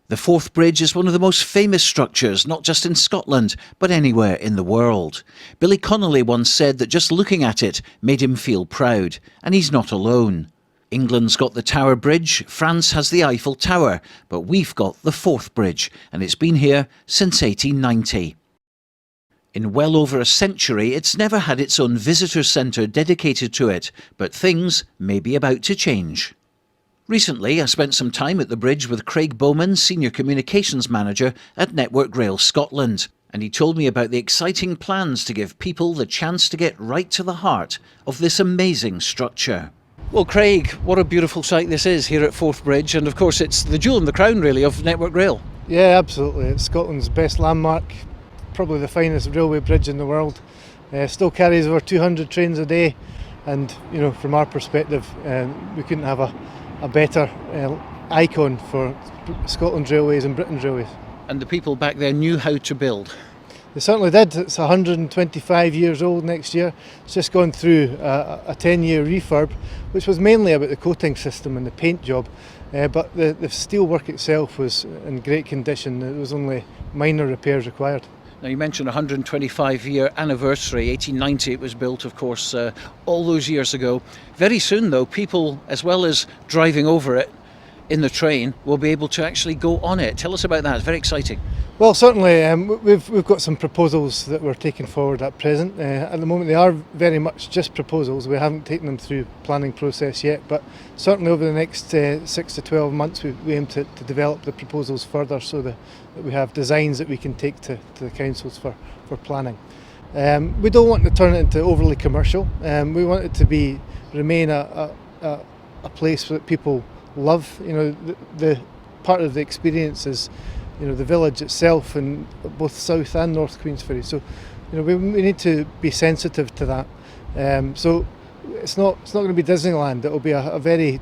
The Forth Bridge is one of the most famous structures, not just in Scotland, but anywhere in the world. Billy Connolly once said that just looking at it made him feel proud, and he's not alone. England's got the Tower Bridge, France has the Eiffel Tower, but we've got the Forth Bridge, and it's been here since 1890. In well over a century, it's never had its own visitor centre dedicated to it, but things may be about to change. Recently, I spent some time at the bridge with Craig Bowman, Senior Communications Manager at Network Rail Scotland, and he told me about the exciting plans to give people the chance to get right to the heart of this amazing structure. Well, Craig, what a beautiful sight this is here at Forth Bridge, and of course it's the jewel in the crown really of Network Rail. Yeah, absolutely. It's Scotland's best landmark, probably the finest railway bridge in the world. Still carries over 200 trains a day, and from our perspective, we couldn't have a better icon for Scotland's railways and Britain's railways. And the people back there knew how to build. They certainly did. It's 125 years old next year. It's just gone through a 10-year refurb, which was mainly about the coating system and the paint job, but the steelwork itself was in great condition. There was only minor repairs required. Now, you mentioned 125-year anniversary, 1890 it was built, of course, all those years ago. Very soon, though, people, as well as driving over it in the train, will be able to actually go on it. Tell us about that, it's very exciting. Well, certainly, we've got some proposals that we're taking forward at present. At the moment, they are very much just proposals. We haven't taken them through planning process yet, but certainly over the next 6 to 12 months, we aim to develop the proposals further so that we have designs that we can take to the councils for planning. We don't want to turn it into overly commercial. We want it to remain a place that people love. The part of the experience is the village itself, and both South and North Queensferry. So we need to be sensitive to that. So it's not going to be Disneyland. It will be a very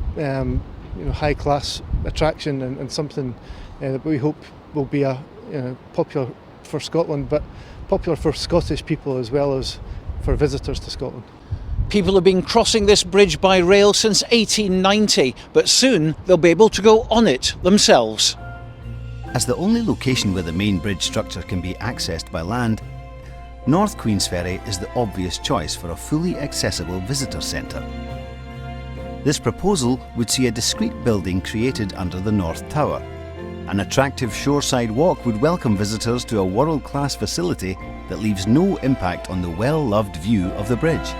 high class attraction and something that we hope will be popular for Scotland, but popular for Scottish people as well as for visitors to Scotland. People have been crossing this bridge by rail since 1890, but soon they'll be able to go on it themselves. As the only location where the main bridge structure can be accessed by land, North Queensferry is the obvious choice for a fully accessible visitor centre. This proposal would see a discrete building created under the North Tower. An attractive shoreside walk would welcome visitors to a world-class facility that leaves no impact on the well-loved view of the bridge.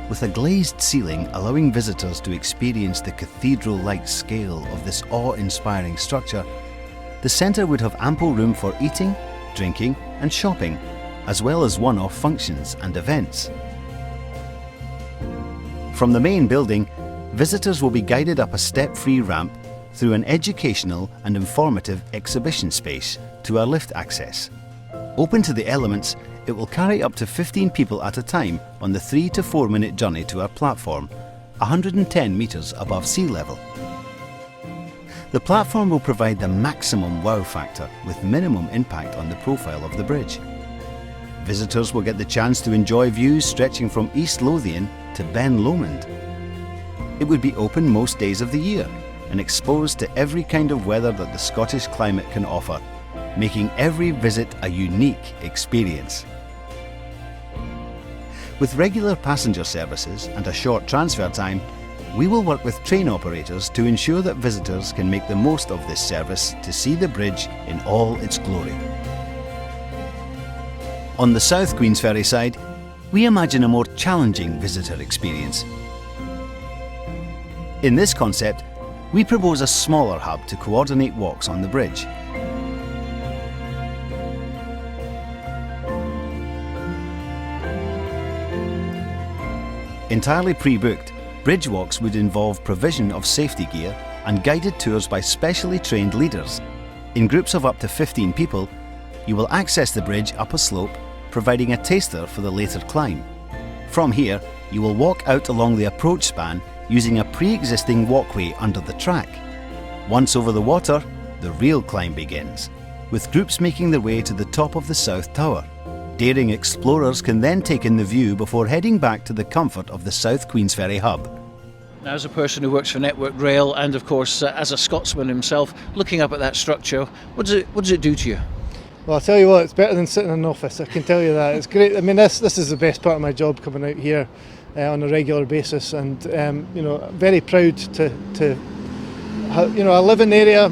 With a glazed ceiling allowing visitors to experience the cathedral-like scale of this awe-inspiring structure, the centre would have ample room for eating, drinking and shopping, as well as one-off functions and events. From the main building, visitors will be guided up a step-free ramp through an educational and informative exhibition space to our lift access. Open to the elements, it will carry up to 15 people at a time on the 3 to 4 minute journey to our platform, 110 metres above sea level. The platform will provide the maximum wow factor with minimum impact on the profile of the bridge. Visitors will get the chance to enjoy views stretching from East Lothian to Ben Lomond. It would be open most days of the year and exposed to every kind of weather that the Scottish climate can offer, making every visit a unique experience. With regular passenger services and a short transfer time, we will work with train operators to ensure that visitors can make the most of this service to see the bridge in all its glory. On the South Queensferry side, we imagine a more challenging visitor experience. In this concept, we propose a smaller hub to coordinate walks on the bridge. Entirely pre-booked, bridge walks would involve provision of safety gear and guided tours by specially trained leaders. In groups of up to 15 people, you will access the bridge up a slope, providing a taster for the later climb. From here, you will walk out along the approach span using a pre-existing walkway under the track. Once over the water, the real climb begins, with groups making their way to the top of the South Tower. Daring explorers can then take in the view before heading back to the comfort of the South Queensferry hub. Now, as a person who works for Network Rail and, of course, as a Scotsman himself, looking up at that structure, what does it do to you? Well, I'll tell you what, it's better than sitting in an office, I can tell you that. It's great. I mean, this is the best part of my job, coming out here on a regular basis, and very proud to I live in the area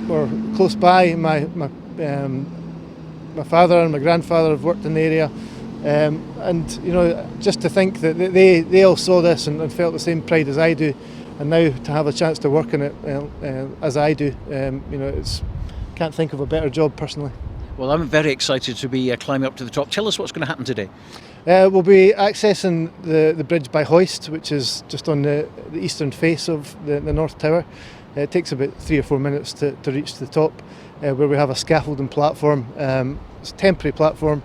or close by. My father and my grandfather have worked in the area, and just to think that they all saw this and felt the same pride as I do, and now to have a chance to work in it as I do, can't think of a better job personally. Well, I'm very excited to be climbing up to the top. Tell us what's going to happen today. We'll be accessing the bridge by hoist, which is just on the eastern face of the North Tower. It takes about 3 or 4 minutes to reach the top, where we have a scaffolding platform. It's a temporary platform,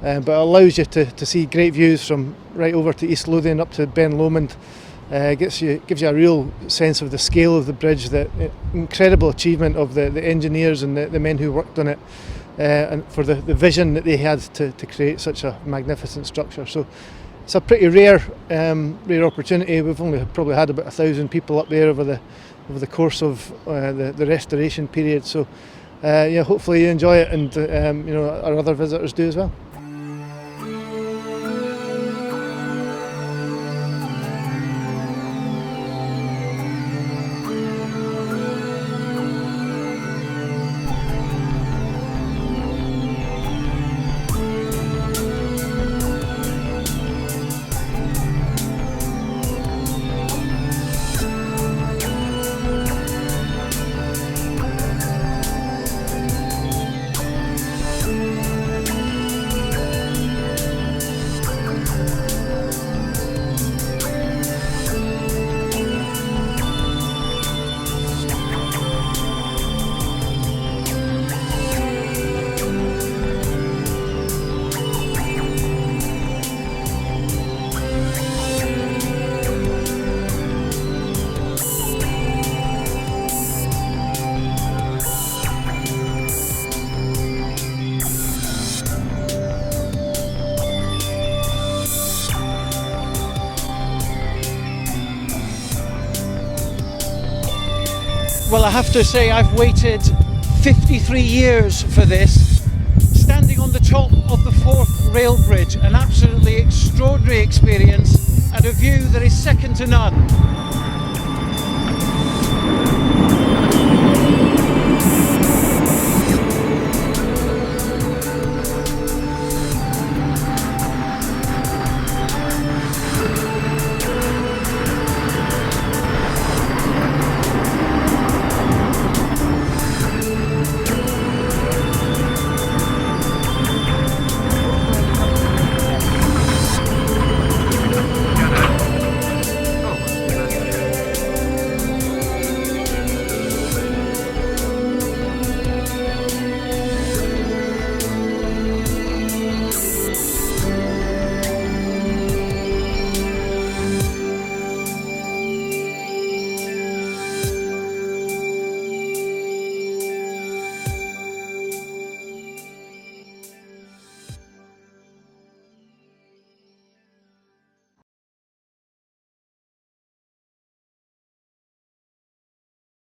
but it allows you to see great views from right over to East Lothian up to Ben Lomond. Gives you a real sense of the scale of the bridge, the incredible achievement of the engineers and the men who worked on it, and for the vision that they had to create such a magnificent structure. So it's a pretty rare opportunity. We've only probably had about 1,000 people up there over the course of the restoration period. So hopefully you enjoy it, and our other visitors do as well. Well, I have to say I've waited 53 years for this. Standing on the top of the Forth rail bridge, an absolutely extraordinary experience and a view that is second to none.